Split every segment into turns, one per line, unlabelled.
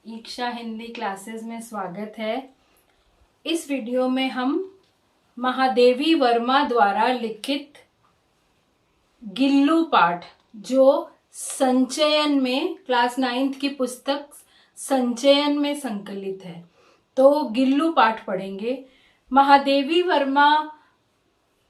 ईक्षा Hindi classes में स्वागत है। इस वीडियो में हम महादेवी वर्मा द्वारा लिखित गिल्लू पाठ, जो संचयन में क्लास 9th की पुस्तक संचयन में संकलित है, तो गिल्लू पाठ पढ़ेंगे। महादेवी वर्मा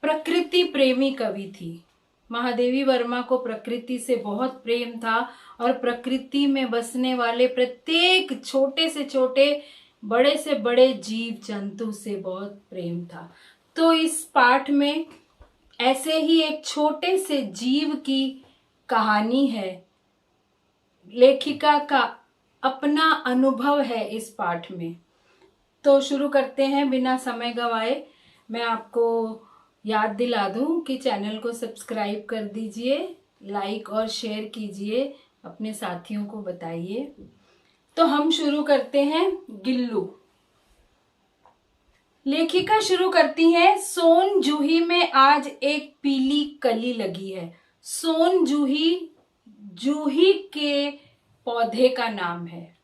प्रकृति प्रेमी कवि थी। महादेवी वर्मा को प्रकृति से बहुत प्रेम था और प्रकृति में बसने वाले प्रत्येक छोटे से छोटे, बड़े से बड़े जीव जंतु से बहुत प्रेम था। तो इस पाठ में ऐसे ही एक छोटे से जीव की कहानी है। लेखिका का अपना अनुभव है इस पाठ में। तो शुरू करते हैं बिना समय गवाए। मैं आपको याद दिला दूं कि चैनल को सब्सक्राइब कर दीजिए, लाइक और शेयर कीजिए, अपने साथियों को बताइए। तो हम शुरू करते हैं। गिल्लू। लेखिका शुरू करती है, सोन जूही में आज एक पीली कली लगी है। सोन जूही जूही के पौधे का नाम है।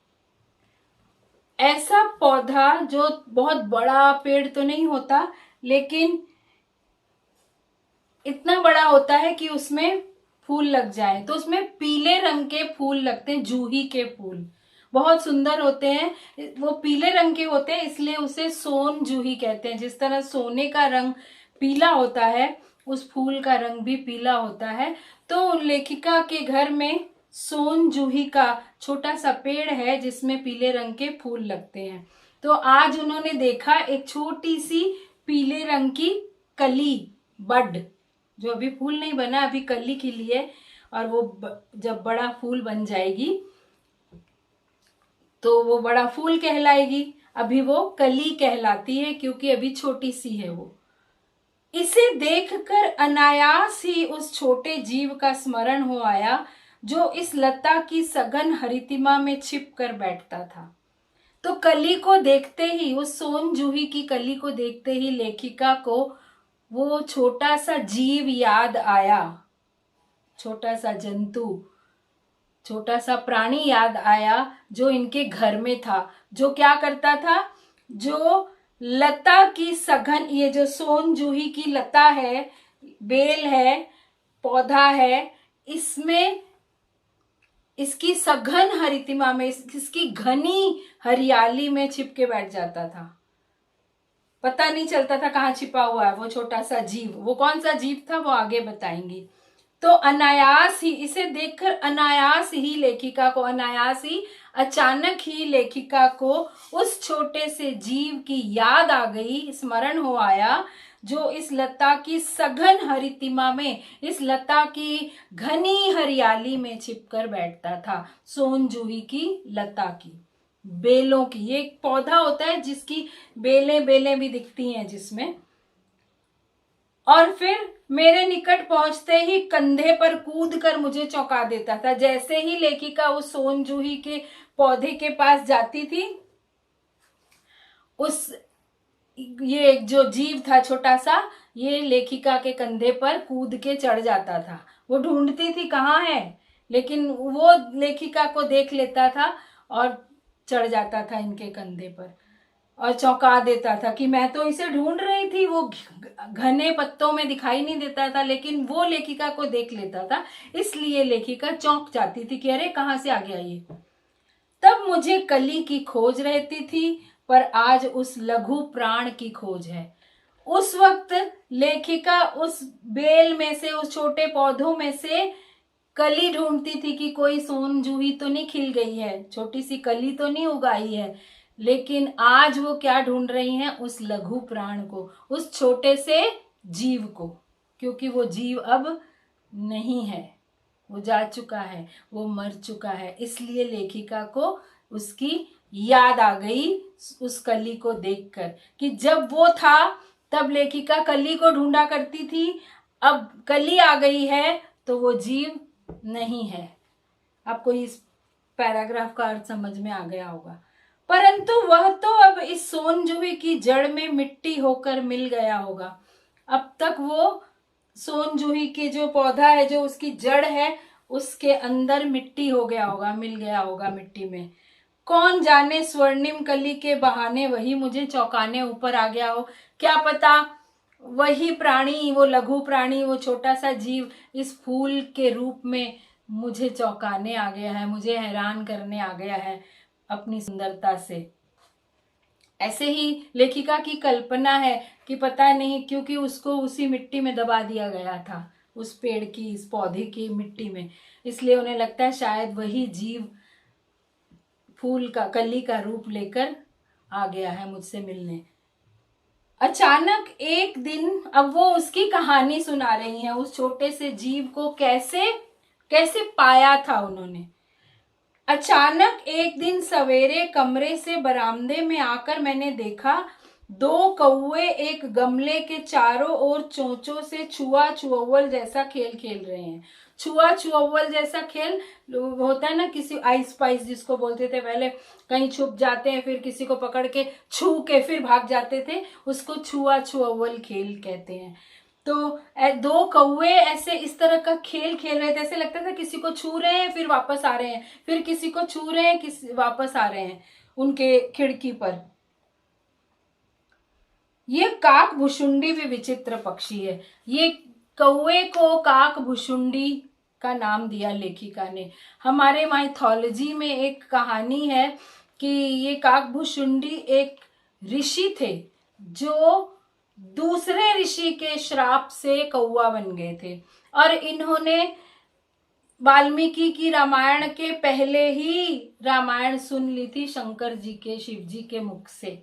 ऐसा पौधा जो बहुत बड़ा पेड़ तो नहीं होता, लेकिन इतना बड़ा होता है कि उसमें फूल लग जाए, तो उसमें पीले रंग के फूल लगते हैं। जूही के फूल बहुत सुंदर होते हैं, वो पीले रंग के होते हैं, इसलिए उसे सोन जूही कहते हैं। जिस तरह सोने का रंग पीला होता है, उस फूल का रंग भी पीला होता है। तो लेखिका के घर में सोन जूही का छोटा सा पेड़ है जिसमें पीले रंग के फूल लगते हैं। तो आज उन्होंने देखा एक छोटी सी पीले रंग की कली, बड, जो अभी फूल नहीं बना, अभी कली खिली है, और वो जब बड़ा फूल बन जाएगी तो वो बड़ा फूल कहलाएगी। अभी वो कली कहलाती है क्योंकि अभी छोटी सी है वो। इसे देखकर अनायास ही उस छोटे जीव का स्मरण हो आया जो इस लता की सघन हरितिमा में छिप कर बैठता था। तो कली को देखते ही, उस सोन जूही की कली को देखते ही लेखिका को वो छोटा सा जीव याद आया, छोटा सा जंतु, छोटा सा प्राणी याद आया जो इनके घर में था। जो क्या करता था? जो लता की सघन, ये जो सोन जूही की लता है, बेल है, पौधा है, इसमें इसकी सघन हरितिमा में, इसकी घनी हरियाली में छिप के बैठ जाता था। पता नहीं चलता था कहाँ छिपा हुआ है वो छोटा सा जीव। वो कौन सा जीव था वो आगे बताएंगी। तो अनायास ही, इसे देखकर अनायास ही लेखिका को, अनायास ही, अचानक ही लेखिका को उस छोटे से जीव की याद आ गई, स्मरण हो आया, जो इस लता की सघन हरितिमा में, इस लता की घनी हरियाली में छिपकर बैठता था। सोन जूही की लता की बेलों की, ये एक पौधा होता है जिसकी बेलें बेलें भी दिखती हैं जिसमें। और फिर मेरे निकट पहुंचते ही कंधे पर कूद कर मुझे चौंका देता था। जैसे ही लेखिका उस सोन जूही के पौधे के पास जाती थी, ये एक जो जीव था छोटा सा, ये लेखिका के कंधे पर कूद के चढ़ जाता था। वो ढूंढती थी कहाँ है, लेकिन वो लेखिका को देख लेता था और चढ़ जाता था इनके कंधे पर और चौंका देता था कि मैं तो इसे ढूंढ रही थी। वो घने पत्तों में दिखाई नहीं देता था, लेकिन वो लेखिका को देख लेता था, इसलिए लेखिका चौंक जाती थी कि अरे कहाँ से आ गया ये। तब मुझे कली की खोज रहती थी, पर आज उस लघु प्राण की खोज है। उस वक्त लेखिका उस बेल में से, उस छोटे पौधों में से कली ढूंढती थी कि कोई सोन जूही तो नहीं खिल गई है, छोटी सी कली तो नहीं उगाई है। लेकिन आज वो क्या ढूंढ रही हैं? उस लघु प्राण को, उस छोटे से जीव को, क्योंकि वो जीव अब नहीं है, वो जा चुका है, वो मर चुका है। इसलिए लेखिका को उसकी याद आ गई उस कली को देखकर कि जब वो था तब लेखिका कली को ढूंढा करती थी, अब कली आ गई है तो वो जीव नहीं है। आपको इस पैराग्राफ का अर्थ समझ में आ गया होगा। परंतु वह तो अब इस सोन जूही की जड़ में मिट्टी होकर मिल गया होगा। अब तक वो सोन जूही के जो पौधा है, जो उसकी जड़ है, उसके अंदर मिट्टी हो गया होगा, मिल गया होगा मिट्टी में। कौन जाने स्वर्णिम कली के बहाने वही मुझे चौंकाने ऊपर आ गया हो। क्या पता वही प्राणी, वो लघु प्राणी, वो छोटा सा जीव इस फूल के रूप में मुझे चौंकाने आ गया है, मुझे हैरान करने आ गया है अपनी सुंदरता से। ऐसे ही लेखिका की कल्पना है कि पता नहीं क्योंकि उसको उसी मिट्टी में दबा दिया गया था, उस पेड़ की, इस पौधे की मिट्टी में, इसलिए उन्हें लगता है शायद वही जीव फूल का, कली का रूप लेकर आ गया है मुझसे मिलने। अचानक एक दिन, अब वो उसकी कहानी सुना रही हैं, उस छोटे से जीव को कैसे कैसे पाया था उन्होंने। अचानक एक दिन सवेरे कमरे से बरामदे में आकर मैंने देखा 2 कौवे एक गमले के चारों ओर चोंचों से छुआ छुअव्वल जैसा खेल खेल रहे हैं। छुआ छुअव्वल जैसा खेल होता है ना, किसी आइस पाइस जिसको बोलते थे पहले, कहीं छुप जाते हैं फिर किसी को पकड़ के छू के फिर भाग जाते थे, उसको छुआ छुअव्वल खेल कहते हैं। तो 2 कौवे ऐसे इस तरह का खेल खेल रहे थे, ऐसे लगता था किसी को छू रहे हैं फिर वापस आ रहे हैं, फिर किसी को छू रहे हैं वापस आ रहे हैं उनके खिड़की पर। ये काक भुशुंडी भी विचित्र पक्षी है। ये कौवे को काक भुशुंडी का नाम दिया लेखिका ने। हमारे माइथोलॉजी में एक कहानी है कि ये काक भुशुंडी एक ऋषि थे जो दूसरे ऋषि के श्राप से कौवा बन गए थे, और इन्होंने वाल्मीकि की रामायण के पहले ही रामायण सुन ली थी शंकर जी के, शिव जी के मुख से।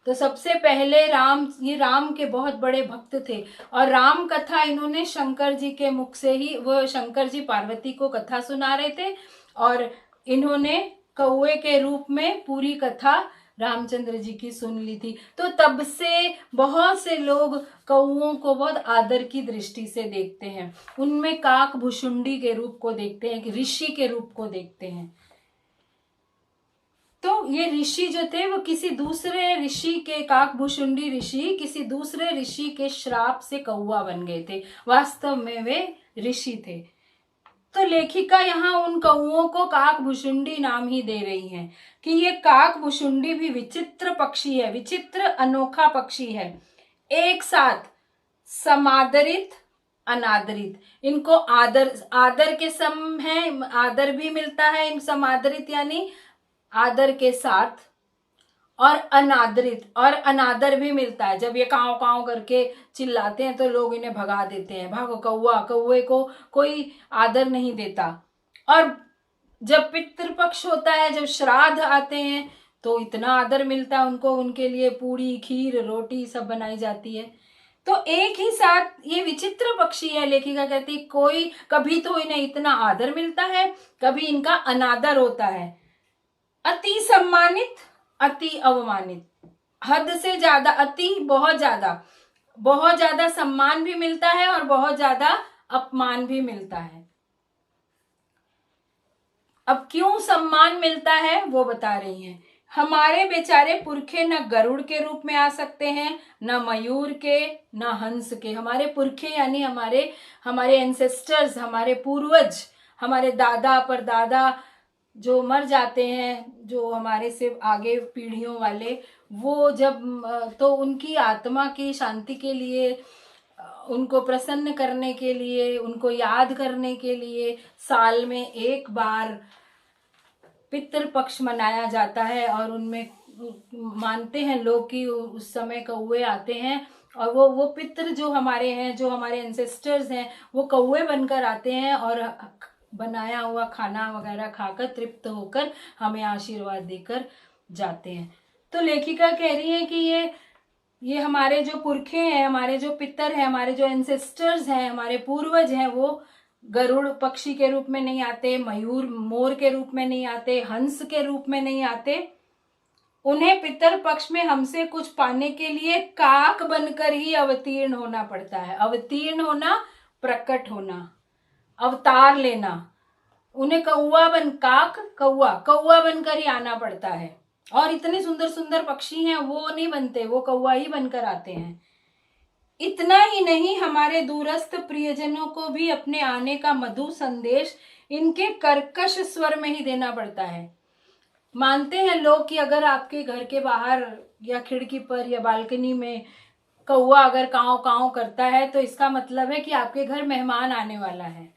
तो सबसे पहले ये राम के बहुत बड़े भक्त थे, और राम कथा इन्होंने शंकर जी के मुख से ही, वो शंकर जी पार्वती को कथा सुना रहे थे और इन्होंने कौवे के रूप में पूरी कथा रामचंद्र जी की सुन ली थी। तो तब से बहुत से लोग कौओं को बहुत आदर की दृष्टि से देखते हैं, उनमें काक भुशुंडी के रूप को देखते हैं, ऋषि के रूप को देखते हैं। तो ये ऋषि जो थे वो किसी दूसरे ऋषि के, काक भुशुंडी ऋषि किसी दूसरे ऋषि के श्राप से कौवा बन गए थे, वास्तव में वे ऋषि थे। तो लेखिका यहाँ उन कौओं को काक भुशुंडी नाम ही दे रही हैं कि ये काक भुशुंडी भी विचित्र पक्षी है, विचित्र अनोखा पक्षी है, एक साथ समादरित अनादरित। इनको आदर के सम है, आदर भी मिलता है इन समादरित यानी आदर के साथ, और अनादर भी मिलता है। जब ये काव काव करके चिल्लाते हैं तो लोग इन्हें भगा देते हैं, भागो कौवा, कौवे को कोई आदर नहीं देता। और जब पितृपक्ष होता है, जब श्राद्ध आते हैं तो इतना आदर मिलता है उनको, उनके लिए पूरी, खीर, रोटी सब बनाई जाती है। तो एक ही साथ ये विचित्र पक्षी है, लेखिका कहती कोई कभी तो इन्हें इतना आदर मिलता है, कभी इनका अनादर होता है। अति सम्मानित, अति अवमानित, हद से ज्यादा, अति बहुत ज्यादा सम्मान भी मिलता है और बहुत ज्यादा अपमान भी मिलता है। अब क्यों सम्मान मिलता है वो बता रही हैं। हमारे बेचारे पुरखे न गरुड़ के रूप में आ सकते हैं, न मयूर के, न हंस के। हमारे पुरखे यानी हमारे एंसेस्टर्स, हमारे पूर्वज, हमारे दादा परदादा जो मर जाते हैं, जो हमारे से आगे पीढ़ियों वाले, वो जब तो उनकी आत्मा की शांति के लिए, उनको प्रसन्न करने के लिए, उनको याद करने के लिए साल में एक बार पितृपक्ष मनाया जाता है, और उनमें मानते हैं लोग कि उस समय कौवे आते हैं और वो पितृ जो हमारे हैं, जो हमारे एंसेस्टर्स हैं, वो कौवे बनकर आते हैं और बनाया हुआ खाना वगैरह खाकर तृप्त होकर हमें आशीर्वाद देकर जाते हैं। तो लेखिका कह रही है कि ये हमारे जो पुरखे हैं, हमारे जो पितर हैं, हमारे जो एंसेस्टर्स हैं, हमारे पूर्वज हैं, वो गरुड़ पक्षी के रूप में नहीं आते, मयूर मोर के रूप में नहीं आते, हंस के रूप में नहीं आते। उन्हें पितर पक्ष में हमसे कुछ पाने के लिए काक बनकर ही अवतीर्ण होना पड़ता है। अवतीर्ण होना, प्रकट होना, अवतार लेना। उन्हें कौवा बनकर ही आना पड़ता है। और इतने सुंदर सुंदर पक्षी हैं, वो नहीं बनते, वो कौवा ही बनकर आते हैं। इतना ही नहीं, हमारे दूरस्थ प्रियजनों को भी अपने आने का मधुर संदेश इनके कर्कश स्वर में ही देना पड़ता है। मानते हैं लोग कि अगर आपके घर के बाहर या खिड़की पर या बालकनी में कौवा अगर काव काव करता है तो इसका मतलब है कि आपके घर मेहमान आने वाला है।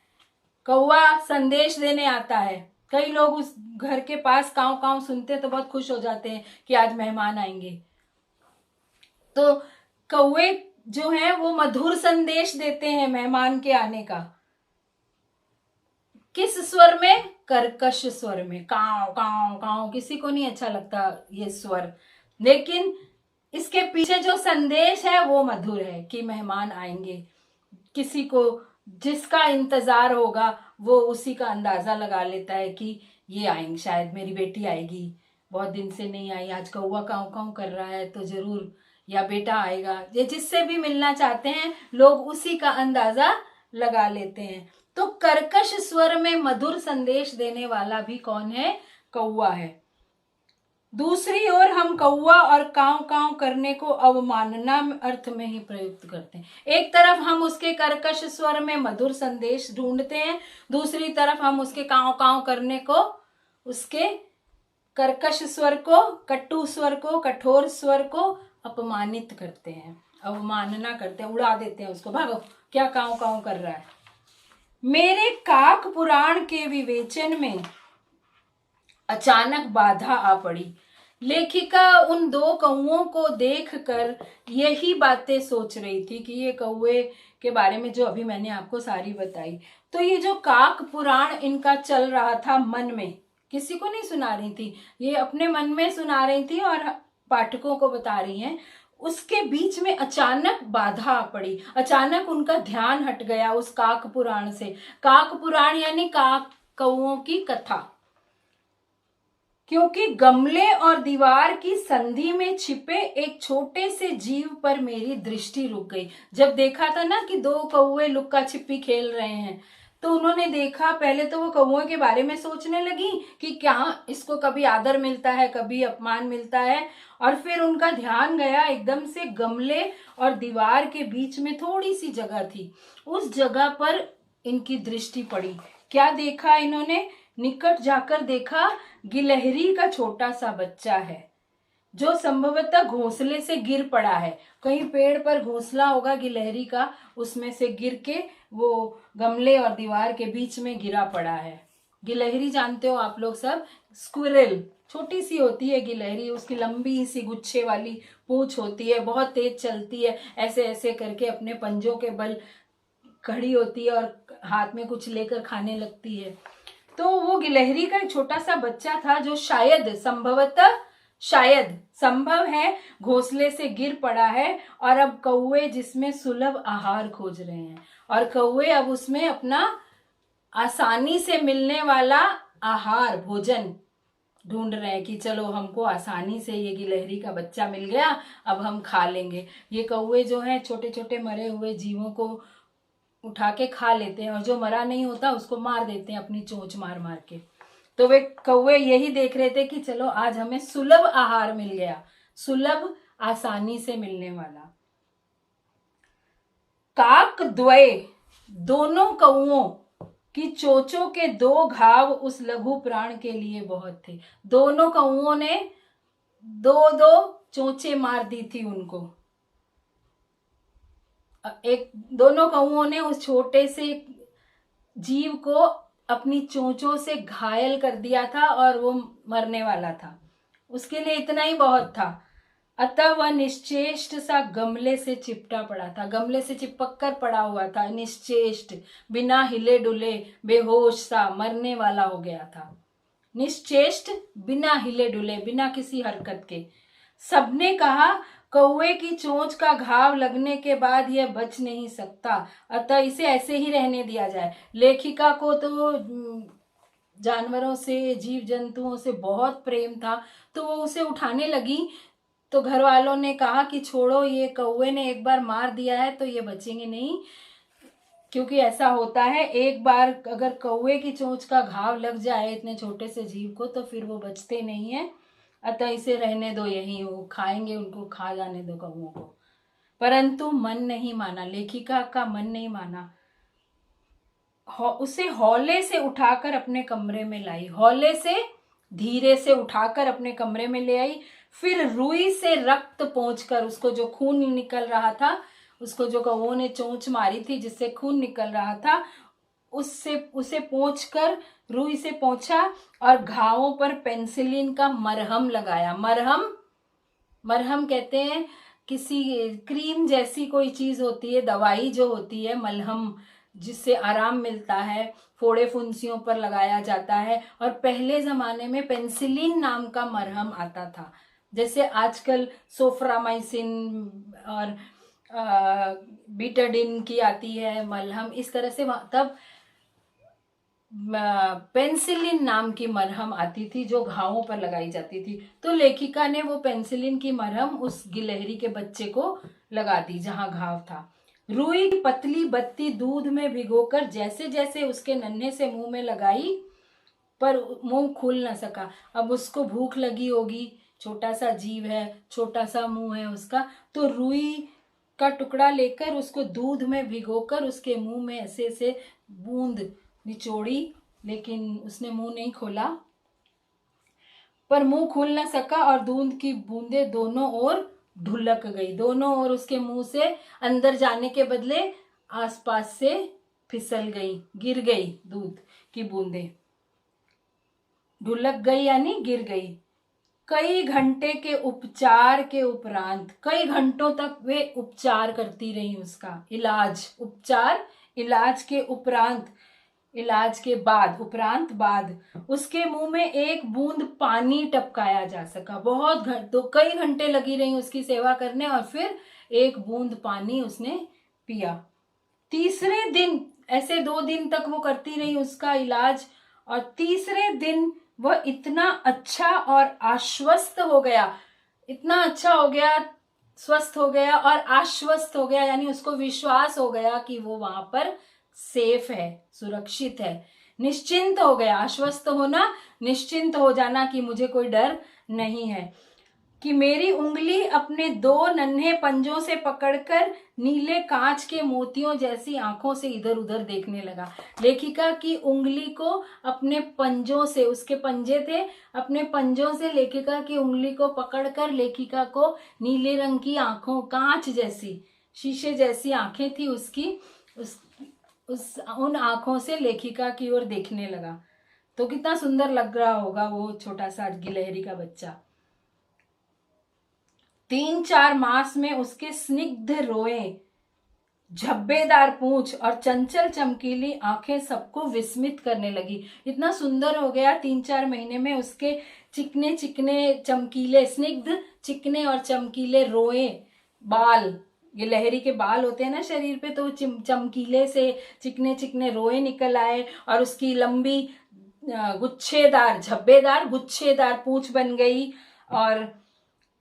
कौवा संदेश देने आता है। कई लोग उस घर के पास काव काव सुनते तो बहुत खुश हो जाते हैं कि आज मेहमान आएंगे। तो कौवे जो हैं वो मधुर संदेश देते हैं मेहमान के आने का। किस स्वर में? कर्कश स्वर में, काव काव काव। किसी को नहीं अच्छा लगता ये स्वर, लेकिन इसके पीछे जो संदेश है वो मधुर है कि मेहमान आएंगे। किसी को जिसका इंतजार होगा वो उसी का अंदाजा लगा लेता है कि ये आएंगे, शायद मेरी बेटी आएगी, बहुत दिन से नहीं आई, आज कौवा काव काव कर रहा है तो जरूर, या बेटा आएगा। ये जिससे भी मिलना चाहते हैं लोग उसी का अंदाजा लगा लेते हैं। तो कर्कश स्वर में मधुर संदेश देने वाला भी कौन है? कौवा है। दूसरी ओर हम कौवा और काव काव करने को अवमानना अर्थ में ही प्रयुक्त करते हैं। एक तरफ हम उसके कर्कश स्वर में मधुर संदेश ढूंढते हैं, दूसरी तरफ हम उसके काव काव करने को, उसके कर्कश स्वर को, कटु स्वर को, कठोर स्वर को अपमानित करते हैं, अवमानना करते हैं, उड़ा देते हैं उसको, भागो क्या काव काव कर रहा है। मेरे काक पुराण के विवेचन में अचानक बाधा आ पड़ी। लेखिका उन दो कौओं को देखकर यही बातें सोच रही थी कि ये कौए के बारे में जो अभी मैंने आपको सारी बताई। तो ये जो काक पुराण इनका चल रहा था मन में, किसी को नहीं सुना रही थी, ये अपने मन में सुना रही थी और पाठकों को बता रही हैं। उसके बीच में अचानक बाधा आ पड़ी, अचानक उनका ध्यान हट गया उस काक पुराण से। काक पुराण यानी काक कौओं की कथा। क्योंकि गमले और दीवार की संधि में छिपे एक छोटे से जीव पर मेरी दृष्टि रुक गई। जब देखा था ना कि दो कौवे लुक्का छिपी खेल रहे हैं, तो उन्होंने देखा, पहले तो वो कौओं के बारे में सोचने लगी कि क्या इसको कभी आदर मिलता है, कभी अपमान मिलता है, और फिर उनका ध्यान गया एकदम से गमले और दीवार के बीच में थोड़ी सी जगह थी, उस जगह पर इनकी दृष्टि पड़ी। क्या देखा इन्होंने? निकट जाकर देखा गिलहरी का छोटा सा बच्चा है जो संभवतः घोंसले से गिर पड़ा है। कहीं पेड़ पर घोंसला होगा गिलहरी का, उसमें से गिर के वो गमले और दीवार के बीच में गिरा पड़ा है। गिलहरी जानते हो आप लोग सब, स्क्विरल, छोटी सी होती है गिलहरी, उसकी लंबी सी गुच्छे वाली पूंछ होती है, बहुत तेज चलती है, ऐसे ऐसे करके अपने पंजों के बल खड़ी होती है और हाथ में कुछ लेकर खाने लगती है। तो वो गिलहरी का एक छोटा सा बच्चा था जो शायद, संभवतः, शायद, संभव है घोंसले से गिर पड़ा है, और अब कौवे जिसमें सुलभ आहार खोज रहे हैं, और कौवे अब उसमें अपना आसानी से मिलने वाला आहार, भोजन ढूंढ रहे हैं कि चलो हमको आसानी से ये गिलहरी का बच्चा मिल गया, अब हम खा लेंगे। ये कौवे जो हैं छोटे छोटे मरे हुए जीवों को उठा के खा लेते हैं, और जो मरा नहीं होता उसको मार देते हैं अपनी चोंच मार मार के। तो वे कौवे यही देख रहे थे कि चलो आज हमें सुलभ आहार मिल गया, सुलभ, आसानी से मिलने वाला। काक द्वय, दोनों कौओं की चोंचों के दो घाव उस लघु प्राण के लिए बहुत थे। दोनों कौओं ने दो दो चोंचे मार दी थी उनको। दोनों कौओं ने उस छोटे से जीव को अपनी चोंचों से घायल कर दिया था और वो मरने वाला था, उसके लिए इतना ही बहुत था। अतः वह निश्चेष्ट सा गमले से चिपटा पड़ा था, गमले से चिपक कर पड़ा हुआ था, निश्चेष्ट, बिना हिले डुले, बेहोश सा, मरने वाला हो गया था। निश्चेष्ट, बिना हिले डुले, बिना किसी हरकत के। सबने कहा कौवे की चोंच का घाव लगने के बाद यह बच नहीं सकता, अतः इसे ऐसे ही रहने दिया जाए। लेखिका को तो जानवरों से, जीव जंतुओं से बहुत प्रेम था, तो वो उसे उठाने लगी, तो घर वालों ने कहा कि छोड़ो, ये कौवे ने एक बार मार दिया है तो ये बचेंगे नहीं, क्योंकि ऐसा होता है, एक बार अगर कौवे की चोंच का घाव लग जाए इतने छोटे से जीव को तो फिर वो बचते नहीं है, अतः इसे रहने दो, यहीं वो खाएंगे, उनको खा जाने दो कौओं को। परंतु मन नहीं माना, लेखिका का मन नहीं माना। उसे हौले से उठाकर अपने कमरे में लाई, हौले से धीरे से उठाकर अपने कमरे में ले आई। फिर रुई से रक्त पोंछकर, उसको जो खून निकल रहा था, उसको जो कौओं ने चोंच मारी थी जिससे खून निकल रहा था, उससे उसे पोंछकर, रुई से पोंछा और घावों पर पेनिसिलिन का मरहम लगाया। मरहम कहते हैं किसी क्रीम जैसी कोई चीज होती है, दवाई जो होती है, मलहम, जिससे आराम मिलता है, फोड़े फुंसियों पर लगाया जाता है। और पहले जमाने में पेनिसिलिन नाम का मरहम आता था, जैसे आजकल सोफ्रामाइसिन और बीटाडिन की आती है मलहम, इस तरह से तब पेनिसिलिन नाम की मरहम आती थी जो घावों पर लगाई जाती थी। तो लेखिका ने वो पेनिसिलिन की मरहम उस गिलहरी के बच्चे को लगा दी जहां घाव था। रुई की पतली बत्ती दूध में भिगोकर जैसे जैसे उसके नन्हे से मुंह में लगाई, पर मुंह खुल न सका। अब उसको भूख लगी होगी, छोटा सा जीव है, छोटा सा मुंह है उसका, तो रुई का टुकड़ा लेकर उसको दूध में भिगोकर उसके मुंह में ऐसे ऐसे बूंद निचोड़ी, लेकिन उसने मुंह नहीं खोला, पर मुंह खुल न सका और दूध की बूंदें दोनों ओर ढुलक गई। दोनों ओर उसके मुंह से अंदर जाने के बदले आसपास से फिसल गई, गिर गई। दूध की बूंदें ढुलक गई यानी गिर गई। कई घंटे के उपचार के उपरांत, कई घंटों तक वे उपचार करती रही, उसका इलाज, उपचार, इलाज के उपरांत, इलाज के बाद, उपरांत बाद उसके मुंह में एक बूंद पानी टपकाया जा सका। तो कई घंटे लगी रही उसकी सेवा करने और फिर एक बूंद पानी उसने पिया। तीसरे दिन, ऐसे 2 दिन तक वो करती रही उसका इलाज, और तीसरे दिन वह इतना अच्छा और आश्वस्त हो गया, इतना अच्छा हो गया, स्वस्थ हो गया और आश्वस्त हो गया, यानी उसको विश्वास हो गया कि वो वहां पर सेफ है, सुरक्षित है, निश्चिंत हो गया। आश्वस्त होना, निश्चिंत हो जाना कि मुझे कोई डर नहीं है, कि मेरी उंगली अपने 2 नन्हे पंजों से पकड़कर नीले कांच के मोतियों जैसी आंखों से इधर उधर देखने लगा। लेखिका की उंगली को अपने पंजों से, उसके पंजे थे, अपने पंजों से लेखिका की उंगली को पकड़कर लेखिका को नीले रंग की आंखों, कांच जैसी, शीशे जैसी आंखें थी उसकी, उन आंखों से लेखिका की ओर देखने लगा। तो कितना सुंदर लग रहा होगा वो छोटा सा गिलहरी का बच्चा। 3-4 मास में उसके स्निग्ध रोए, झब्बेदार पूंछ और चंचल चमकीली आंखें सबको विस्मित करने लगी। इतना सुंदर हो गया 3-4 महीने में, उसके चिकने चिकने चमकीले, स्निग्ध चिकने और चमकीले रोए, बाल, गिलहरी के बाल होते हैं ना शरीर पे, तो चमकीले से चिकने चिकने रोए निकल आए और उसकी लंबी गुच्छेदार, झब्बेदार गुच्छेदार पूंछ बन गई और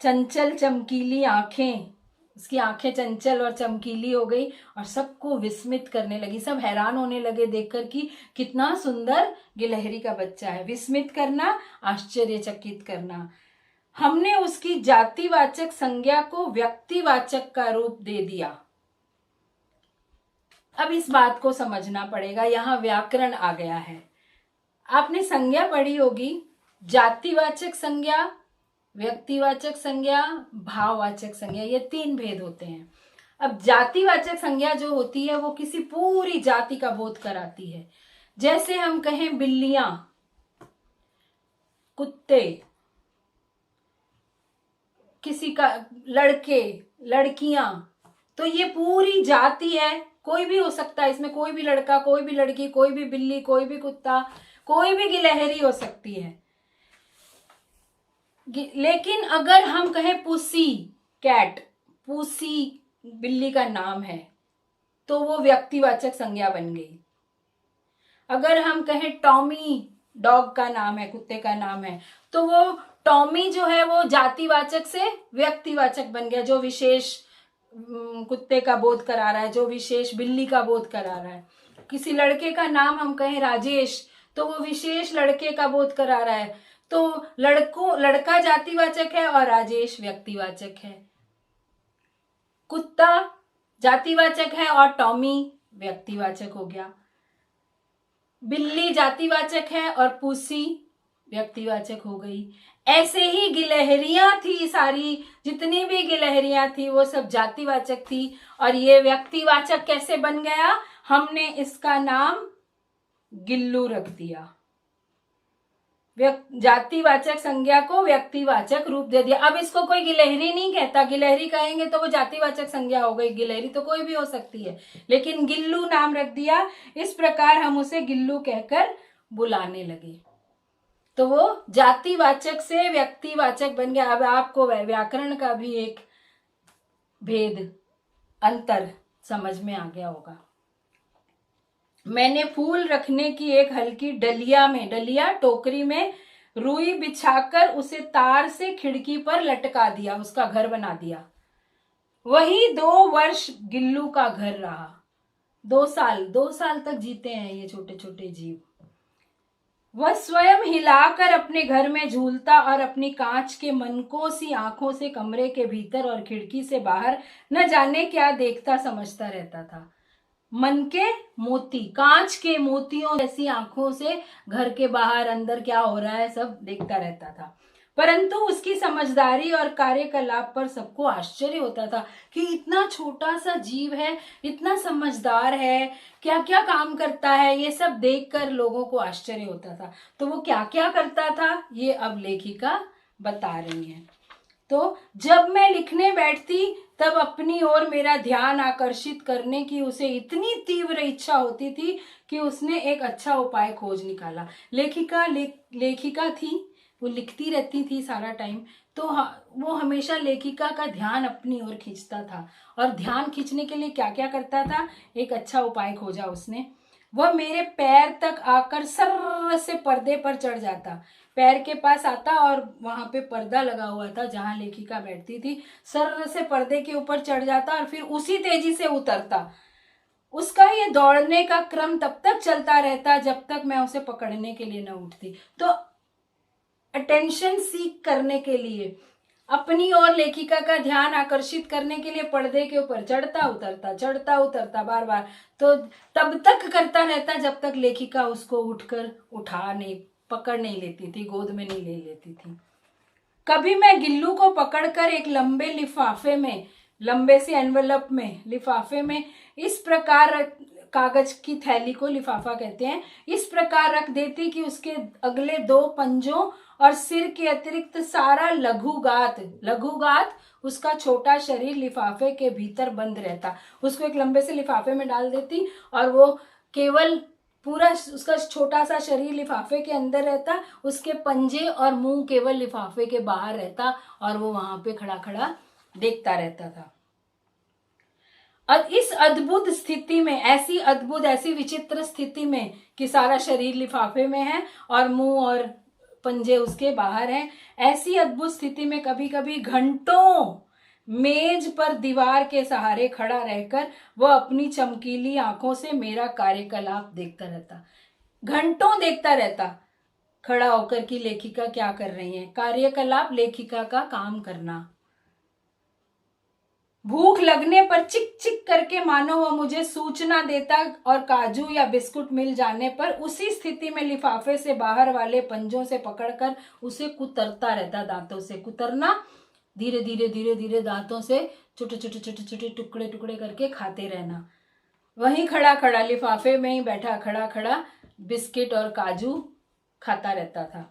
चंचल चमकीली आंखें, उसकी आंखें चंचल और चमकीली हो गई और सबको विस्मित करने लगी। सब हैरान होने लगे देखकर कि कितना सुंदर गिलहरी का बच्चा है। विस्मित करना, आश्चर्यचकित करना। हमने उसकी जातिवाचक संज्ञा को व्यक्तिवाचक का रूप दे दिया। अब इस बात को समझना पड़ेगा, यहां व्याकरण आ गया है। आपने संज्ञा पढ़ी होगी, जातिवाचक संज्ञा, व्यक्तिवाचक संज्ञा, भाववाचक संज्ञा, ये 3 भेद होते हैं। अब जातिवाचक संज्ञा जो होती है वो किसी पूरी जाति का बोध कराती है। जैसे हम कहें बिल्लियां, कुत्ते, किसी का लड़के, लड़कियां, तो ये पूरी जाति है, कोई भी हो सकता है इसमें, कोई भी लड़का, कोई भी लड़की, कोई भी बिल्ली, कोई भी कुत्ता, कोई भी गिलहरी हो सकती है। लेकिन अगर हम कहें पुसी, कैट, पुसी बिल्ली का नाम है, तो वो व्यक्तिवाचक संज्ञा बन गई। अगर हम कहें टॉमी, डॉग का नाम है, कुत्ते का नाम है, तो वो टॉमी जो है वो जातिवाचक से व्यक्तिवाचक बन गया, जो विशेष कुत्ते का बोध करा रहा है, जो विशेष बिल्ली का बोध करा रहा है। किसी लड़के का नाम हम कहें राजेश, तो वो विशेष लड़के का बोध करा रहा है। तो लड़का जातिवाचक है और राजेश व्यक्तिवाचक है। कुत्ता जातिवाचक है और टॉमी व्यक्तिवाचक हो गया। बिल्ली जातिवाचक है और पूसी व्यक्तिवाचक हो गई। ऐसे ही गिलहरियां थी, सारी जितनी भी गिलहरियां थी वो सब जातिवाचक थी, और ये व्यक्तिवाचक कैसे बन गया? हमने इसका नाम गिल्लू रख दिया। जातिवाचक संज्ञा को व्यक्तिवाचक रूप दे दिया। अब इसको कोई गिलहरी नहीं कहता, गिलहरी कहेंगे तो वो जातिवाचक संज्ञा हो गई, गिलहरी तो कोई भी हो सकती है, लेकिन गिल्लू नाम रख दिया। इस प्रकार हम उसे गिल्लू कहकर बुलाने लगे, तो वो जातिवाचक से व्यक्तिवाचक बन गया। अब आपको व्याकरण का भी एक भेद, अंतर समझ में आ गया होगा। मैंने फूल रखने की एक हल्की डलिया में, डलिया टोकरी में रुई बिछाकर उसे तार से खिड़की पर लटका दिया, उसका घर बना दिया। वही 2 वर्ष गिल्लू का घर रहा। 2 साल तक जीते हैं ये छोटे छोटे जीव। वह स्वयं हिलाकर अपने घर में झूलता और अपनी कांच के मनकों सी आंखों से कमरे के भीतर और खिड़की से बाहर न जाने क्या देखता समझता रहता था। मन के मोती, कांच के मोतियों जैसी आंखों से घर के बाहर अंदर क्या हो रहा है सब देखता रहता था। परंतु उसकी समझदारी और कार्यकलाप पर सबको आश्चर्य होता था कि इतना छोटा सा जीव है, इतना समझदार है, क्या क्या काम करता है, ये सब देखकर लोगों को आश्चर्य होता था। तो वो क्या क्या करता था ये अब लेखिका बता रही है। तो जब मैं लिखने बैठती तब अपनी ओर मेरा ध्यान आकर्षित करने की उसे इतनी तीव्र इच्छा होती थी कि उसने एक अच्छा उपाय खोज निकाला। लेखिका थी, वो लिखती रहती थी सारा टाइम, तो वो हमेशा लेखिका का ध्यान अपनी ओर खींचता था, और ध्यान खींचने के लिए क्या क्या करता था, एक अच्छा उपाय खोजा उसने। वह मेरे पैर तक आकर सर्र से पर्दे पर चढ़ जाता, पैर के पास आता और वहां पे पर्दा लगा हुआ था जहां लेखिका बैठती थी, सर्र से पर्दे के ऊपर चढ़ जाता और फिर उसी तेजी से उतरता। उसका ये दौड़ने का क्रम तब तक चलता रहता जब तक मैं उसे पकड़ने के लिए न उठती। तो अटेंशन सीख करने के लिए, अपनी और लेखिका का ध्यान आकर्षित करने के लिए पर्दे के ऊपर चढ़ता उतरता बार बार, तो तब तक करता रहता जब तक लेखिका उसको उठकर पकड़ नहीं लेती थी, गोद में नहीं ले लेती थी। कभी मैं गिल्लू को पकड़कर एक लंबे से एनवेलप में, लिफाफे में इस प्रकार, कागज की थैली को लिफाफा कहते हैं, इस प्रकार रख देती कि उसके अगले 2 पंजों और सिर के अतिरिक्त सारा लघुगात उसका छोटा शरीर लिफाफे के भीतर बंद रहता। उसको एक लंबे से लिफाफे में डाल देती और वो केवल पूरा उसका छोटा सा शरीर लिफाफे के अंदर रहता, उसके पंजे और मुंह केवल लिफाफे के बाहर रहता, और वो वहां पे खड़ा खड़ा देखता रहता था। और इस अद्भुत स्थिति में, ऐसी विचित्र स्थिति में कि सारा शरीर लिफाफे में है और मुंह और पंजे उसके बाहर हैं, ऐसी अद्भुत स्थिति में कभी कभी घंटों मेज पर दीवार के सहारे खड़ा रहकर वह अपनी चमकीली आंखों से मेरा कार्यकलाप देखता रहता। घंटों देखता रहता खड़ा होकर कि लेखिका क्या कर रही है। कार्यकलाप लेखिका का काम करना। भूख लगने पर चिक चिक करके मानो वह मुझे सूचना देता, और काजू या बिस्कुट मिल जाने पर उसी स्थिति में लिफाफे से बाहर वाले पंजों से पकड़कर उसे कुतरता रहता, दांतों से कुतरना, धीरे धीरे दांतों से छोटे टुकड़े करके खाते रहना। वहीं खड़ा खड़ा लिफाफे में ही बैठा खड़ा बिस्किट और काजू खाता रहता था,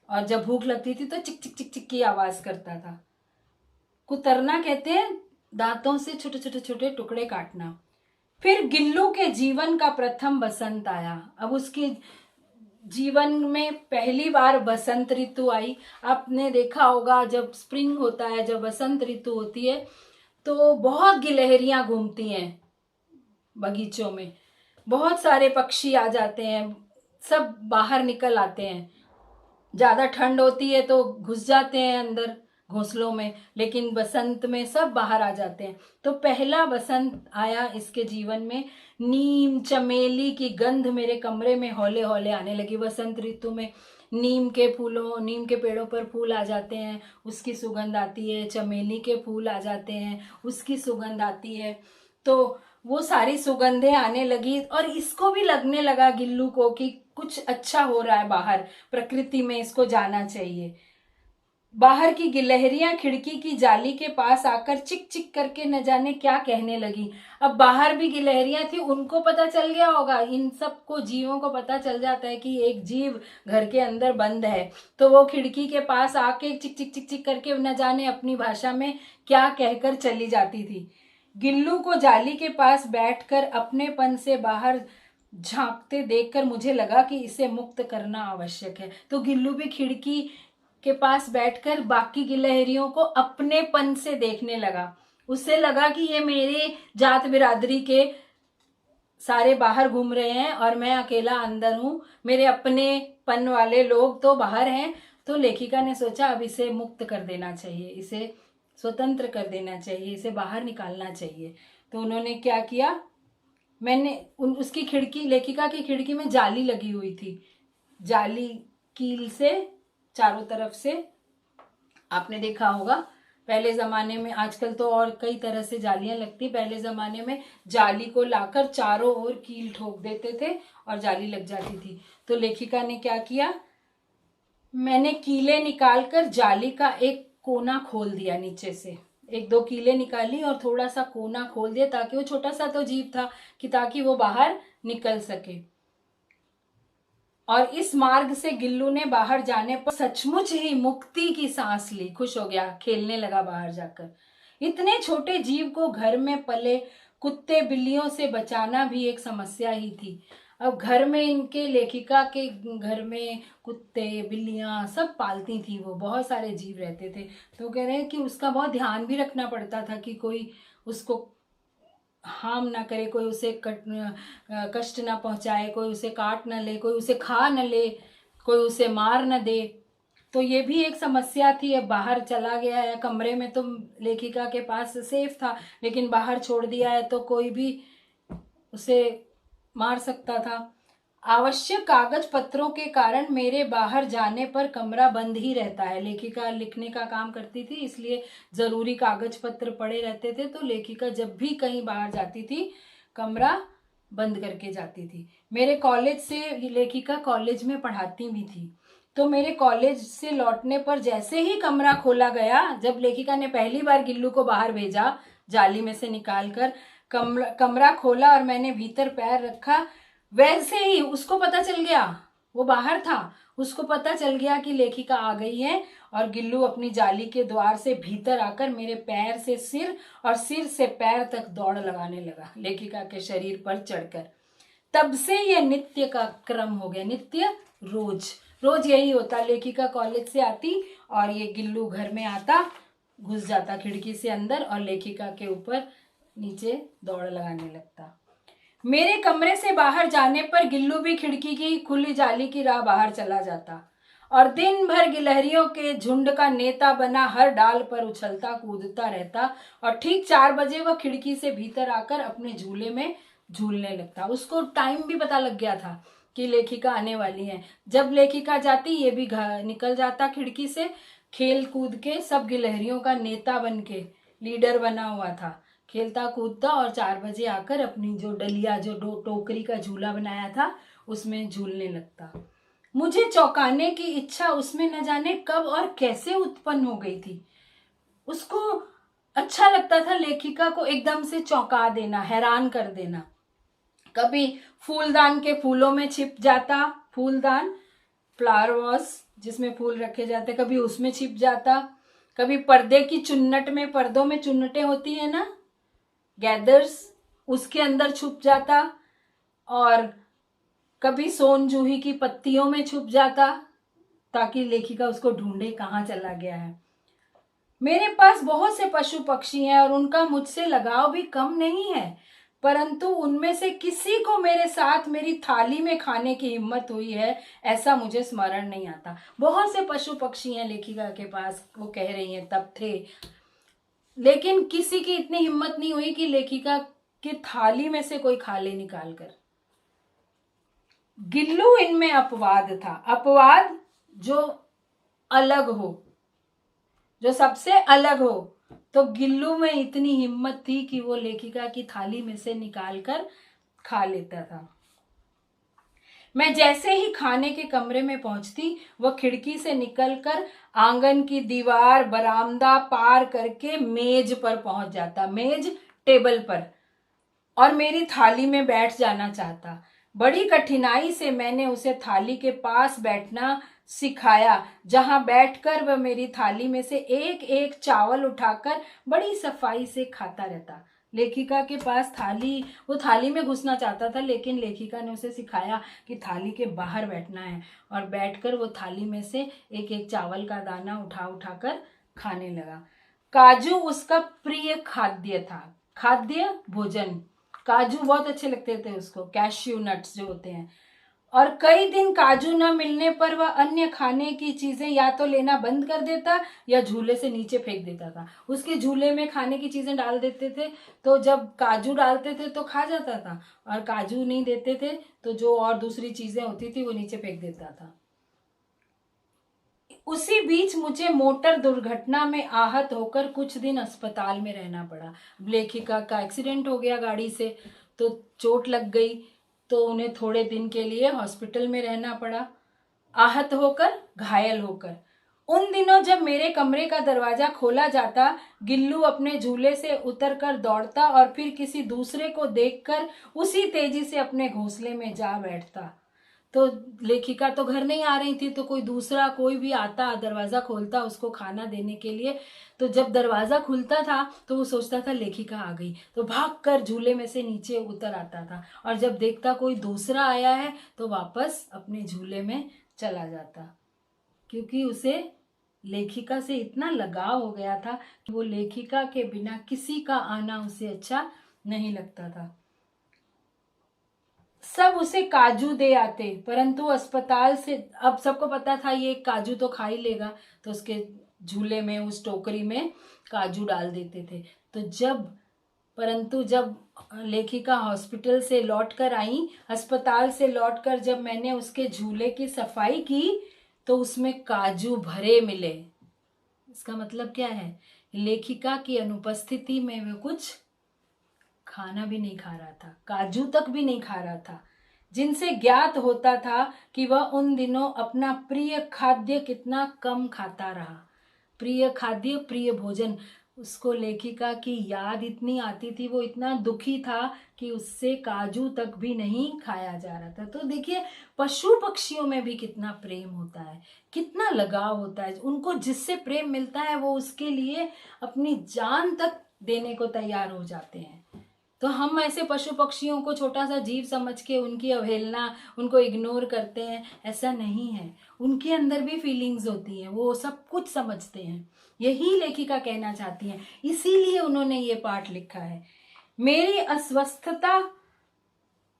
और जब भूख लगती थी तो चिक चिक चिक चिक की आवाज करता था। कुतरना कहते हैं दांतों से छोटे टुकड़े काटना। फिर गिल्लू के जीवन का प्रथम बसंत आया। अब उसके जीवन में पहली बार बसंत ऋतु आई। आपने देखा होगा जब स्प्रिंग होता है, जब बसंत ऋतु होती है तो बहुत गिलहरियां घूमती हैं बगीचों में, बहुत सारे पक्षी आ जाते हैं, सब बाहर निकल आते हैं। ज्यादा ठंड होती है तो घुस जाते हैं अंदर घोंसलों में, लेकिन बसंत में सब बाहर आ जाते हैं। तो पहला बसंत आया इसके जीवन में। नीम चमेली की गंध मेरे कमरे में हौले हौले आने लगी। बसंत ऋतु में नीम के पेड़ों पर फूल आ जाते हैं, उसकी सुगंध आती है। चमेली के फूल आ जाते हैं, उसकी सुगंध आती है। तो वो सारी सुगंधें आने लगी और इसको भी लगने लगा गिल्लू को कि कुछ अच्छा हो रहा है बाहर प्रकृति में, इसको जाना चाहिए। बाहर की गिलहरियां खिड़की की जाली के पास आकर चिक चिक करके न जाने क्या कहने लगी। अब बाहर भी गिलहरियां थी, उनको पता चल गया होगा, इन सबको जीवों को पता चल जाता है कि एक जीव घर के अंदर बंद है, तो वो खिड़की के पास आके चिक चिक चिक चिक करके न जाने अपनी भाषा में क्या कहकर चली जाती थी। गिल्लू को जाली के पास बैठकर अपनेपन से बाहर झांकते देखकर मुझे लगा कि इसे मुक्त करना आवश्यक है। तो गिल्लू भी खिड़की के पास बैठकर बाकी गिलहरियों को अपनेपन से देखने लगा। उससे लगा कि ये मेरे जात बिरादरी के सारे बाहर घूम रहे हैं और मैं अकेला अंदर हूं, मेरे अपनेपन वाले लोग तो बाहर हैं। तो लेखिका ने सोचा अब इसे मुक्त कर देना चाहिए, इसे स्वतंत्र कर देना चाहिए, इसे बाहर निकालना चाहिए। तो उन्होंने क्या किया, मैंने उसकी खिड़की, लेखिका की खिड़की में जाली लगी हुई थी, जाली कील से चारों तरफ से, आपने देखा होगा पहले जमाने में, आजकल तो और कई तरह से जालियां लगती, पहले जमाने में जाली को लाकर चारों ओर कील ठोक देते थे और जाली लग जाती थी। तो लेखिका ने क्या किया, मैंने कीलें निकालकर जाली का एक कोना खोल दिया, नीचे से एक दो कीलें निकाली और थोड़ा सा कोना खोल दिया, ताकि वो छोटा सा तो जीव था कि ताकि वो बाहर निकल सके। और इस मार्ग से गिल्लू ने बाहर जाने पर सचमुच ही मुक्ति की सांस ली, खुश हो गया, खेलने लगा बाहर जाकर। इतने छोटे जीव को घर में पले कुत्ते बिल्लियों से बचाना भी एक समस्या ही थी। अब घर में इनके, लेखिका के घर में कुत्ते बिल्लियां सब पालती थी, वो बहुत सारे जीव रहते थे। तो कह रहे हैं कि उसका बहुत ध्यान भी रखना पड़ता था कि कोई उसको हार्म ना करे, कोई उसे कष्ट ना पहुंचाए, कोई उसे काट ना ले, कोई उसे खा न ले, कोई उसे मार न दे। तो ये भी एक समस्या थी। अब बाहर चला गया है, कमरे में तो लेखिका के पास सेफ था, लेकिन बाहर छोड़ दिया है तो कोई भी उसे मार सकता था। आवश्यक कागज पत्रों के कारण मेरे बाहर जाने पर कमरा बंद ही रहता है। लेखिका लिखने का काम करती थी, इसलिए जरूरी कागज पत्र पड़े रहते थे। तो लेखिका जब भी कहीं बाहर जाती थी कमरा बंद करके जाती थी। मेरे कॉलेज से, लेखिका कॉलेज में पढ़ाती भी थी, तो मेरे कॉलेज से लौटने पर जैसे ही कमरा खोला गया, जब लेखिका ने पहली बार गिल्लू को बाहर भेजा जाली में से निकालकर, कमरा खोला और मैंने भीतर पैर रखा, वैसे ही उसको पता चल गया, वो बाहर था, उसको पता चल गया कि लेखिका आ गई है, और गिल्लू अपनी जाली के द्वार से भीतर आकर मेरे पैर से सिर और सिर से पैर तक दौड़ लगाने लगा, लेखिका के शरीर पर चढ़कर। तब से यह नित्य का क्रम हो गया, नित्य, रोज रोज यही होता। लेखिका कॉलेज से आती और ये गिल्लू घर में आता, घुस जाता खिड़की से अंदर और लेखिका के ऊपर नीचे दौड़ लगाने लगता। मेरे कमरे से बाहर जाने पर गिल्लू भी खिड़की की खुली जाली की राह बाहर चला जाता और दिन भर गिलहरियों के झुंड का नेता बना हर डाल पर उछलता कूदता रहता, और ठीक 4 बजे वह खिड़की से भीतर आकर अपने झूले में झूलने लगता। उसको टाइम भी पता लग गया था कि लेखिका आने वाली है। जब लेखिका जाती ये भी निकल जाता खिड़की से, खेल कूद के, सब गिलहरियों का नेता बन के, लीडर बना हुआ था, खेलता कूदता, और 4 बजे आकर अपनी जो डलिया, जो टोकरी का झूला बनाया था उसमें झूलने लगता। मुझे चौंकाने की इच्छा उसमें न जाने कब और कैसे उत्पन्न हो गई थी। उसको अच्छा लगता था लेखिका को एकदम से चौंका देना, हैरान कर देना। कभी फूलदान के फूलों में छिप जाता, फूलदान, फ्लावर वॉस जिसमें फूल रखे जाते, कभी उसमें छिप जाता। कभी पर्दे की चुन्नट में, पर्दों में चुन्नटें होती है ना, गैदर्स, उसके अंदर छुप जाता। और कभी सोन जूही की पत्तियों में छुप जाता, ताकि लेखिका उसको ढूंढे कहाँ चला गया है। मेरे पास बहुत से पशु पक्षी हैं और उनका मुझसे लगाव भी कम नहीं है, परंतु उनमें से किसी को मेरे साथ मेरी थाली में खाने की हिम्मत हुई है ऐसा मुझे स्मरण नहीं आता। बहुत से पशु पक्षी हैं लेखिका के पास, वो कह रही हैं, तब थे, लेकिन किसी की इतनी हिम्मत नहीं हुई कि लेखिका की थाली में से कोई खा ले निकाल कर। गिल्लू इनमें अपवाद था, अपवाद जो अलग हो, जो सबसे अलग हो। तो गिल्लू में इतनी हिम्मत थी कि वो लेखिका की थाली में से निकाल कर खा लेता था। मैं जैसे ही खाने के कमरे में पहुंचती, वह खिड़की से निकलकर आंगन की दीवार, बरामदा पार करके मेज पर पहुंच जाता, मेज टेबल पर, और मेरी थाली में बैठ जाना चाहता। बड़ी कठिनाई से मैंने उसे थाली के पास बैठना सिखाया, जहां बैठकर वह मेरी थाली में से एक एक चावल उठाकर बड़ी सफाई से खाता रहता। लेखिका के पास थाली, वो थाली में घुसना चाहता था, लेकिन लेखिका ने उसे सिखाया कि थाली के बाहर बैठना है, और बैठकर वो थाली में से एक एक चावल का दाना उठा उठाकर खाने लगा। काजू उसका प्रिय खाद्य था, खाद्य भोजन। काजू बहुत अच्छे लगते थे उसको, कैश्यू नट्स जो होते हैं। और कई दिन काजू न मिलने पर वह अन्य खाने की चीजें या तो लेना बंद कर देता या झूले से नीचे फेंक देता था। उसके झूले में खाने की चीजें डाल देते थे, तो जब काजू डालते थे तो खा जाता था, और काजू नहीं देते थे तो जो और दूसरी चीजें होती थी वो नीचे फेंक देता था। उसी बीच मुझे मोटर दुर्घटना में आहत होकर कुछ दिन अस्पताल में रहना पड़ा। लेखिका का एक्सीडेंट हो गया गाड़ी से, तो चोट लग गई, तो उन्हें थोड़े दिन के लिए हॉस्पिटल में रहना पड़ा, आहत होकर, घायल होकर। उन दिनों जब मेरे कमरे का दरवाजा खोला जाता, गिल्लू अपने झूले से उतरकर दौड़ता और फिर किसी दूसरे को देखकर उसी तेजी से अपने घोंसले में जा बैठता। तो लेखिका तो घर नहीं आ रही थी, तो कोई दूसरा कोई भी आता, दरवाजा खोलता उसको खाना देने के लिए, तो जब दरवाजा खुलता था तो वो सोचता था लेखिका आ गई, तो भागकर झूले में से नीचे उतर आता था, और जब देखता कोई दूसरा आया है तो वापस अपने झूले में चला जाता, क्योंकि उसे लेखिका से इतना लगाव हो गया था कि वो लेखिका के बिना किसी का आना उसे अच्छा नहीं लगता था। सब उसे काजू दे आते, परंतु अस्पताल से अब सबको पता था ये काजू तो खा ही लेगा, तो उसके झूले में, उस टोकरी में काजू डाल देते थे। परंतु जब लेखिका हॉस्पिटल से लौटकर आई, अस्पताल से लौटकर जब मैंने उसके झूले की सफाई की, तो उसमें काजू भरे मिले। इसका मतलब क्या है? लेखिका की अनुपस्थिति में वह कुछ खाना भी नहीं खा रहा था, काजू तक भी नहीं खा रहा था, जिनसे ज्ञात होता था कि वह उन दिनों अपना प्रिय खाद्य कितना कम खाता रहा। प्रिय खाद्य, प्रिय भोजन, उसको लेखिका की याद इतनी आती थी, वो इतना दुखी था कि उससे काजू तक भी नहीं खाया जा रहा था। तो देखिए, पशु पक्षियों में भी कितना प्रेम होता है, कितना लगाव होता है। उनको जिससे प्रेम मिलता है वो उसके लिए अपनी जान तक देने को तैयार हो जाते हैं। तो हम ऐसे पशु पक्षियों को छोटा सा जीव समझ के उनकी अवहेलना, उनको इग्नोर करते हैं, ऐसा नहीं है। उनके अंदर भी फीलिंग्स होती हैं, वो सब कुछ समझते हैं। यही लेखिका कहना चाहती हैं, इसीलिए उन्होंने ये पाठ लिखा है। मेरी अस्वस्थता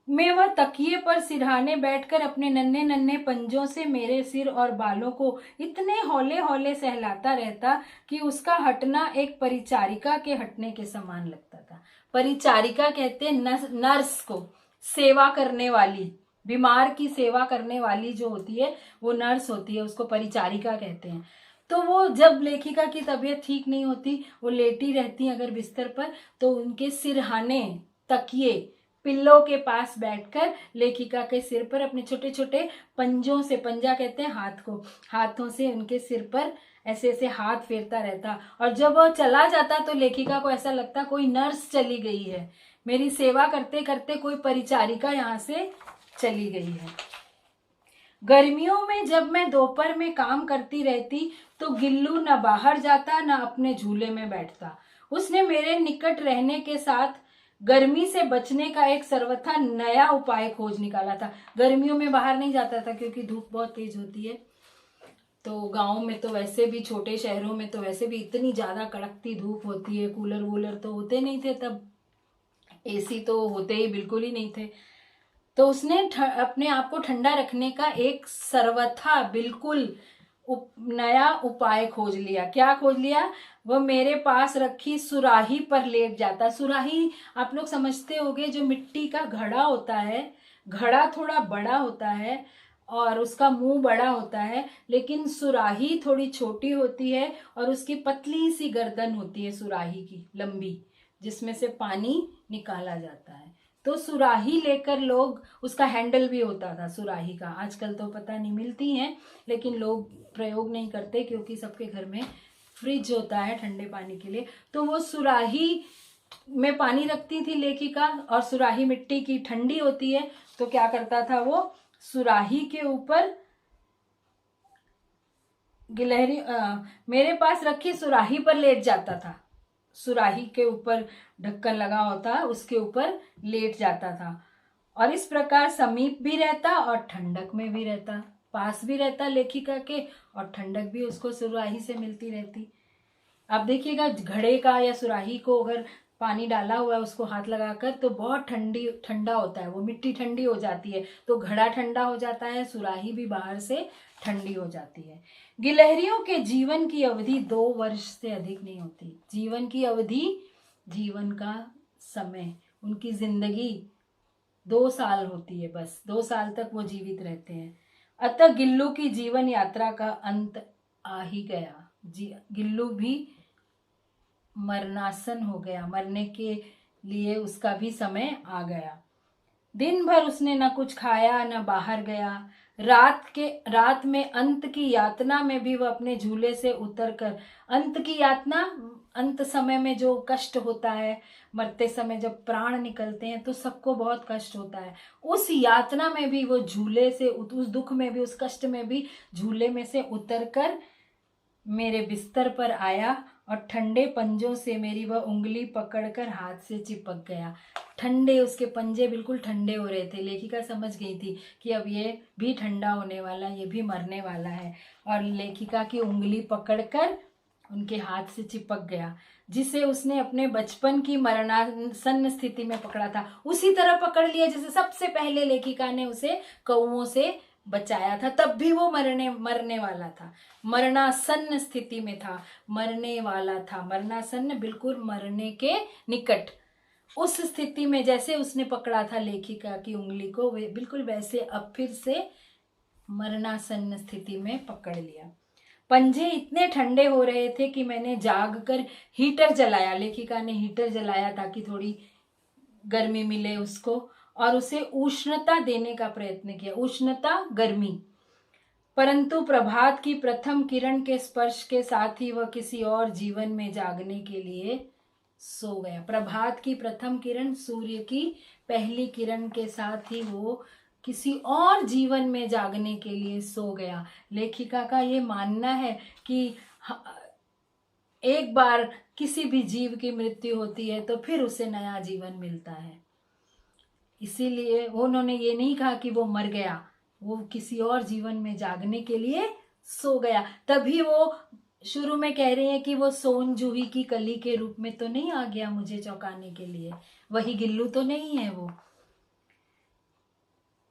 में वह तकिए पर सिरहाने बैठकर अपने नन्हे नन्हे पंजों से मेरे सिर और बालों को इतने हौले हौले सहलाता रहता कि उसका हटना एक परिचारिका के हटने के समान लगता था। परिचारिका कहते हैं नर्स को, सेवा करने वाली, बीमार की सेवा करने वाली जो होती है वो नर्स होती है, उसको परिचारिका कहते हैं। तो वो जब लेखिका की तबीयत ठीक नहीं होती, वो लेटी रहती अगर बिस्तर पर, तो उनके सिरहाने, तकिए, पिल्लों के पास बैठकर लेखिका के सिर पर अपने छोटे छोटे पंजों से, पंजा कहते हैं हाथ को, हाथों से उनके सिर पर ऐसे ऐसे हाथ फेरता रहता। और जब वह चला जाता तो लेखिका को ऐसा लगता कोई नर्स चली गई है, मेरी सेवा करते करते कोई परिचारिका यहाँ से चली गई है। गर्मियों में जब मैं दोपहर में काम करती रहती तो गिल्लू न बाहर जाता न अपने झूले में बैठता। उसने मेरे निकट रहने के साथ गर्मी से बचने का एक सर्वथा नया उपाय खोज निकाला था। गर्मियों में बाहर नहीं जाता था क्योंकि धूप बहुत तेज होती है। तो गांव में तो वैसे भी, छोटे शहरों में तो वैसे भी इतनी ज्यादा कड़कती धूप होती है, कूलर वूलर तो होते नहीं थे तब, एसी तो होते ही बिल्कुल ही नहीं थे। तो उसने अपने आप को ठंडा रखने का एक सर्वथा बिल्कुल नया उपाय खोज लिया। क्या खोज लिया? वह मेरे पास रखी सुराही पर लेट जाता। सुराही आप लोग समझते होंगे, जो मिट्टी का घड़ा होता है, घड़ा थोड़ा बड़ा होता है और उसका मुंह बड़ा होता है, लेकिन सुराही थोड़ी छोटी होती है और उसकी पतली सी गर्दन होती है सुराही की, लंबी, जिसमें से पानी निकाला जाता है। तो सुराही लेकर लोग, उसका हैंडल भी होता था सुराही का, आजकल तो पता नहीं मिलती हैं, लेकिन लोग प्रयोग नहीं करते क्योंकि सबके घर में फ्रिज होता है ठंडे पानी के लिए। तो वो सुराही में पानी रखती थी लेखिका, और सुराही मिट्टी की ठंडी होती है, तो क्या करता था वो, सुराही के ऊपर गिलहरी मेरे पास रखी सुराही पर लेट जाता था। सुराही के ऊपर ढक्कन लगा होता, उसके ऊपर लेट जाता था, और इस प्रकार समीप भी रहता और ठंडक में भी रहता, पास भी रहता लेखिका के, और ठंडक भी उसको सुराही से मिलती रहती। अब देखिएगा, घड़े का या सुराही को अगर पानी डाला हुआ है उसको हाथ लगाकर, तो बहुत ठंडा होता है, वो मिट्टी ठंडी हो जाती है, तो घड़ा ठंडा हो जाता है, सुराही भी बाहर से ठंडी हो जाती है। गिलहरियों के जीवन की अवधि 2 वर्ष से अधिक नहीं होती। जीवन की अवधि, जीवन का समय, उनकी जिंदगी 2 साल होती है, बस 2 साल तक वो जीवित रहते हैं। अतः गिल्लू की जीवन यात्रा का अंत आ ही गया। गिल्लू भी मरणासन हो गया, मरने के लिए उसका भी समय आ गया। दिन भर उसने न कुछ खाया न बाहर गया। रात में अंत की यातना में भी वह अपने झूले से उतरकर, अंत की यातना, अंत समय में जो कष्ट होता है, मरते समय जब प्राण निकलते हैं तो सबको बहुत कष्ट होता है, उस यातना में भी वो झूले से, उस दुख में भी, उस कष्ट में भी झूले में से उतरकर मेरे बिस्तर पर आया और ठंडे पंजों से मेरी वह उंगली पकड़कर हाथ से चिपक गया। ठंडे, उसके पंजे बिल्कुल ठंडे हो रहे थे। लेखिका समझ गई थी कि अब ये भी ठंडा होने वाला, ये भी मरने वाला है, और लेखिका की उंगली पकड़कर उनके हाथ से चिपक गया, जिसे उसने अपने बचपन की मरणासन्न स्थिति में पकड़ा था, उसी तरह पकड़ लिया जैसे सबसे पहले लेखिका ने उसे कौओं से बचाया था। तब भी वो मरने वाला था, मरणासन्न स्थिति में था, मरने वाला था, मरणासन्न बिल्कुल मरने के निकट, उस स्थिति में जैसे उसने पकड़ा था लेखिका की उंगली को, वे बिल्कुल वैसे अब फिर से मरणासन्न स्थिति में पकड़ लिया। पंजे इतने ठंडे हो रहे थे कि मैंने जागकर हीटर जलाया। लेखिका ने हीटर जलाया ताकि थोड़ी गर्मी मिले उसको, और उसे उष्णता देने का प्रयत्न किया, उष्णता, गर्मी। परंतु प्रभात की प्रथम किरण के स्पर्श के साथ ही वह किसी और जीवन में जागने के लिए सो गया। प्रभात की प्रथम किरण, सूर्य की पहली किरण के साथ ही वो किसी और जीवन में जागने के लिए सो गया। लेखिका का ये मानना है कि एक बार किसी भी जीव की मृत्यु होती है तो फिर उसे नया जीवन मिलता है। इसीलिए उन्होंने ये नहीं कहा कि वो मर गया, वो किसी और जीवन में जागने के लिए सो गया। तभी वो शुरू में कह रही है कि वो सोन जूही की कली के रूप में तो नहीं आ गया मुझे चौंकाने के लिए, वही गिल्लू तो नहीं है वो।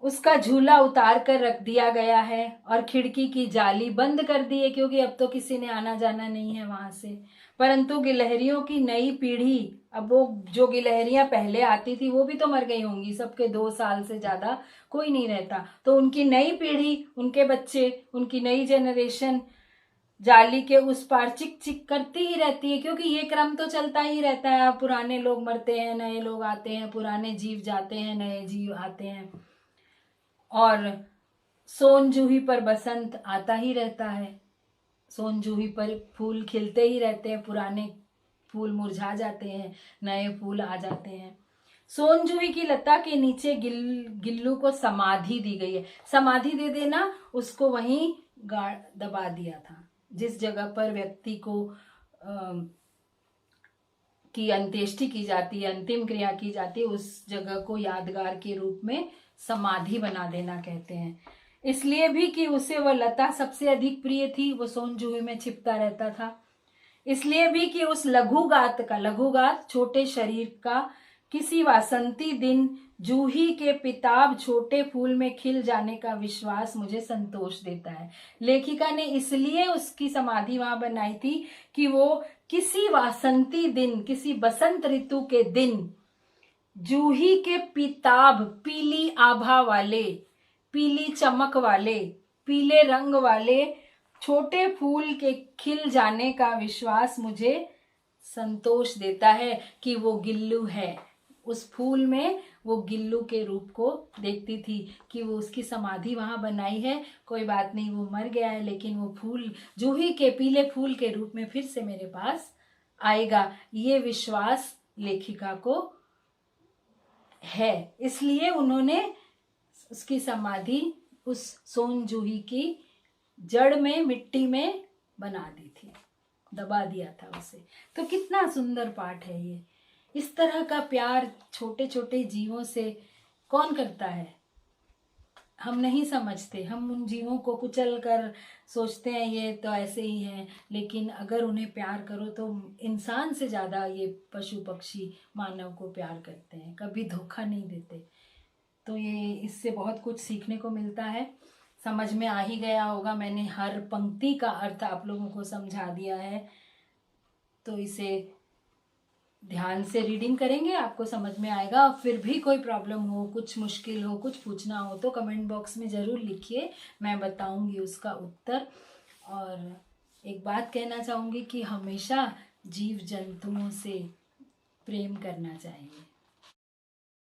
उसका झूला उतार कर रख दिया गया है और खिड़की की जाली बंद कर दी है, क्योंकि अब तो किसी ने आना जाना नहीं है वहां से। परंतु गिलहरियों की नई पीढ़ी, अब वो जो गिलहरियां पहले आती थी वो भी तो मर गई होंगी, सबके 2 साल से ज्यादा कोई नहीं रहता, तो उनकी नई पीढ़ी, उनके बच्चे, उनकी नई जनरेशन जाली के उस पार चिक चिक करती ही रहती है, क्योंकि ये क्रम तो चलता ही रहता है। पुराने लोग मरते हैं, नए लोग आते हैं, पुराने जीव जाते हैं, नए जीव आते हैं, और सोन जूही पर बसंत आता ही रहता है। सोन जूही पर फूल खिलते ही रहते हैं, पुराने फूल मुरझा जाते हैं, नए फूल आ जाते हैं। सोन जूही की लता के नीचे गिल्लू को समाधि दी गई है। समाधि दे देना, उसको वहीं गाड़ दबा दिया था, जिस जगह पर व्यक्ति को की अंत्येष्टि की जाती है, अंतिम क्रिया की जाती है, उस जगह को यादगार के रूप में समाधि बना देना कहते हैं। इसलिए भी कि उसे वह लता सबसे अधिक प्रिय थी, वो सोन जूही में छिपता रहता था। इसलिए भी कि उस लघुगात छोटे शरीर का किसी वासंती दिन जूही के पिताब छोटे फूल में खिल जाने का विश्वास मुझे संतोष देता है। लेखिका ने इसलिए उसकी समाधि वहां बनाई थी कि वो किसी वासंती दिन, किसी बसंत ऋतु के दिन जूही के पिताब, पीली आभा वाले, पीली चमक वाले, पीले रंग वाले छोटे फूल के खिल जाने का विश्वास मुझे संतोष देता है कि वो गिल्लू है, उस फूल में वो गिल्लू के रूप को देखती थी कि वो उसकी समाधि वहाँ बनाई है, कोई बात नहीं, वो मर गया है, लेकिन वो फूल जूही के पीले फूल के रूप में फिर से मेरे पास आएगा। ये विश्वास लेखिका को है, इसलिए उन्होंने उसकी समाधि उस सोन जूही की जड़ में, मिट्टी में बना दी थी, दबा दिया था उसे। तो कितना सुंदर पाठ है ये। इस तरह का प्यार छोटे छोटे जीवों से कौन करता है? हम नहीं समझते, हम उन जीवों को कुचल कर सोचते हैं ये तो ऐसे ही हैं, लेकिन अगर उन्हें प्यार करो तो इंसान से ज़्यादा ये पशु पक्षी मानव को प्यार करते हैं, कभी धोखा नहीं देते। तो ये इससे बहुत कुछ सीखने को मिलता है। समझ में आ ही गया होगा, मैंने हर पंक्ति का अर्थ आप लोगों को समझा दिया है। तो इसे ध्यान से रीडिंग करेंगे, आपको समझ में आएगा। फिर भी कोई प्रॉब्लम हो, कुछ मुश्किल हो, कुछ पूछना हो तो कमेंट बॉक्स में ज़रूर लिखिए, मैं बताऊंगी उसका उत्तर। और एक बात कहना चाहूँगी कि हमेशा जीव जंतुओं से प्रेम करना चाहिए।